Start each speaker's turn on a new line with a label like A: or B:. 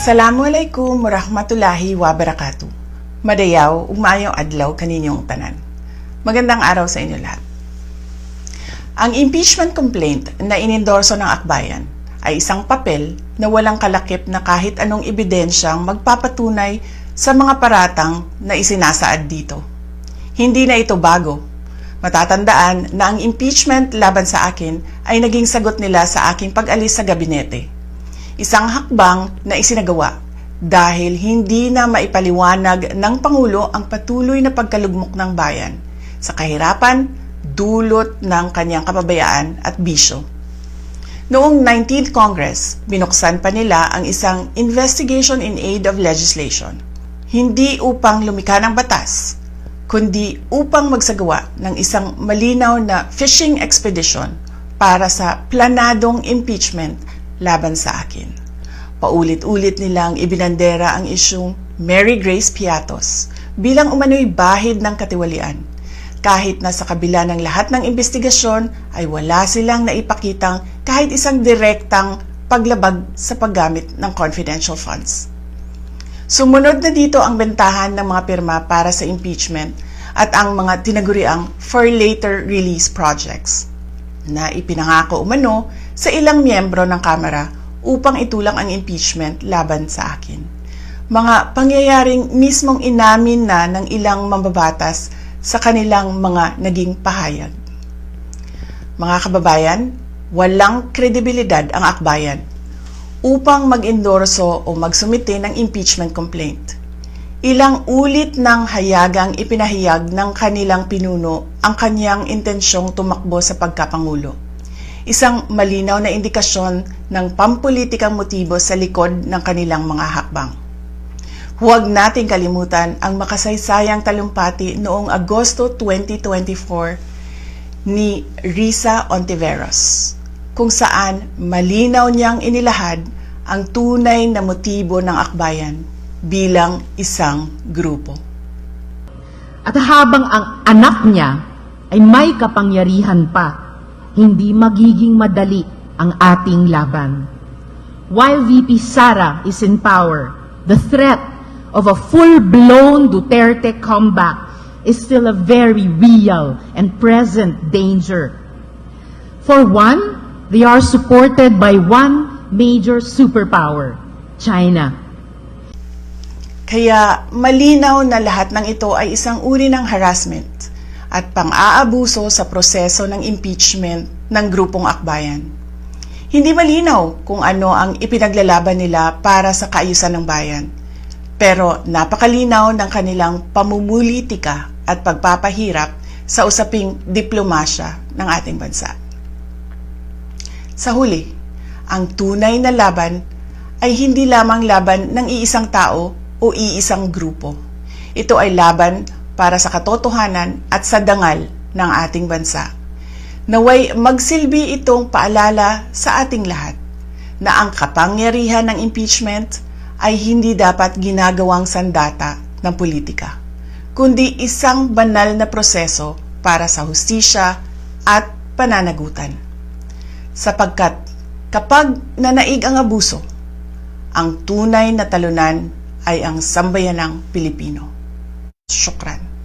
A: Assalamualaikum warahmatullahi wabarakatuh. Madayaw, ugmaayong adlaw kaninyong tanan. Magandang araw sa inyo lahat. Ang impeachment complaint na inendorso ng akbayan ay isang papel na walang kalakip na kahit anong ebidensyang magpapatunay sa mga paratang na isinasaad dito. Hindi na ito bago. Matatandaan na ang impeachment laban sa akin ay naging sagot nila sa aking pag-alis sa gabinete. Isang hakbang na isinagawa dahil hindi na maipaliwanag ng Pangulo ang patuloy na pagkalugmok ng bayan sa kahirapan dulot ng kanyang kapabayaan at bisyo. Noong 19th Congress, binuksan pa nila ang isang Investigation in Aid of Legislation, hindi upang lumikha ng batas, kundi upang magsagawa ng isang malinaw na fishing expedition para sa planadong impeachment laban sa akin. Paulit-ulit nilang ibinandera ang isyung Mary Grace Piatos bilang umano'y bahid ng katiwalian. Kahit na sa kabila ng lahat ng investigasyon ay wala silang naipakitang kahit isang direktang paglabag sa paggamit ng confidential funds. Sumunod na dito ang bentahan ng mga pirma para sa impeachment at ang mga tinaguriang for later release projects na ipinangako umano sa ilang miyembro ng Kamara upang itulang ang impeachment laban sa akin. Mga pangyayaring mismong inamin na ng ilang mambabatas sa kanilang mga naging pahayag. Mga kababayan, walang kredibilidad ang akbayan upang mag-endorso o magsumite ng impeachment complaint. Ilang ulit ng hayagang ipinahayag ng kanilang pinuno ang kanyang intensyong tumakbo sa pagkapangulo. Isang malinaw na indikasyon ng pampulitikang motibo sa likod ng kanilang mga hakbang. Huwag nating kalimutan ang makasaysayang talumpati noong Agosto 2024 ni Risa Ontiveros, kung saan malinaw niyang inilahad ang tunay na motibo ng akbayan bilang isang grupo.
B: At habang ang anak niya ay may kapangyarihan pa, hindi magiging madali ang ating laban. While VP Sara is in power, the threat of a full-blown Duterte comeback is still a very real and present danger. For one, they are supported by one major superpower, China.
A: Kaya malinaw na lahat ng ito ay isang uri ng harassment at pang-aabuso sa proseso ng impeachment ng grupong akbayan. Hindi malinaw kung ano ang ipinaglalaban nila para sa kaayusan ng bayan, pero napakalinaw ng kanilang pamumulitika at pagpapahirap sa usaping diplomasya ng ating bansa. Sa huli, ang tunay na laban ay hindi lamang laban ng iisang tao o iisang grupo. Ito ay laban para sa katotohanan at sa dangal ng ating bansa. Naway magsilbi itong paalala sa ating lahat na ang kapangyarihan ng impeachment ay hindi dapat ginagawang sandata ng politika, kundi isang banal na proseso para sa hustisya at pananagutan. Sapagkat kapag nanaig ang abuso, ang tunay na talunan ay ang sambayanang Pilipino. Syukran.